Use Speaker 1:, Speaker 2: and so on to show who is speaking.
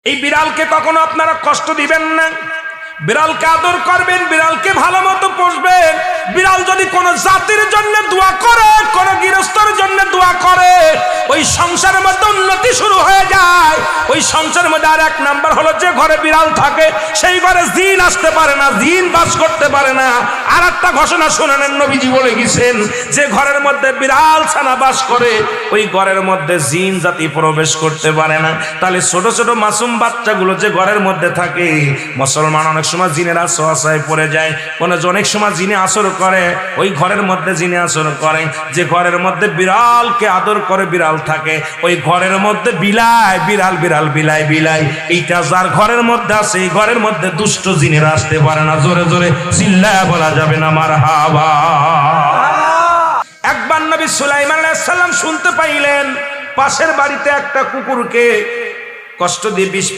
Speaker 1: এই বিড়ালকে কখনো আপনারা কষ্ট দিবেন না, বিড়ালকে আদর করবেন, বিড়ালকে ভালো মতো পুষবেন। বিড়াল যদি কোনো জাতির জন্য দোয়া করে, কোনো গৃহস্থর জন্য দোয়া করে, ওই সংসারের মধ্যে উন্নতি শুরু হয়ে যায়। ওই সংসারের মধ্যে আর এক নাম্বার হলো, যে ঘরে বিড়াল থাকে সেই ঘরে জিন আসতে পারে না, জিন বাস করতে পারে না। আর একটা ঘোষণা শুনেন, নবীজি বলে গেছেন, যে ঘরের মধ্যে বিড়াল ছানা বাস করে ওই ঘরের মধ্যে জিন জাতি প্রবেশ করতে পারে না। তাহলে ছোট ছোট মাসুম বাচ্চাগুলো যে ঘরের মধ্যে থাকে, মুসলমান অনেক সময় জিনের আশ্রয় পড়ে যায়, অনেক সময় জিনে আসর করে, ওই ঘরের মধ্যে জিনে আসর করে। যে ঘরের মধ্যে বিড়ালকে আদর করে বিড়াল থাকে, ওই ঘরের মধ্যে বিলাই বিড়াল বিড়াল বিলাই বিলাই, এইটা যার ঘরের মধ্যে আছে এই ঘরের মধ্যে দুষ্ট জিনের আসতে পারে না। জোরে জোরে চিল্লায়া বলা যাবে না মারহাবা। একবার নবী সুলাইমান আলাইহিস সালাম শুনতে পাইলেন পাশের বাড়িতে একটা কুকুরকে কষ্ট দিয়ে বিষ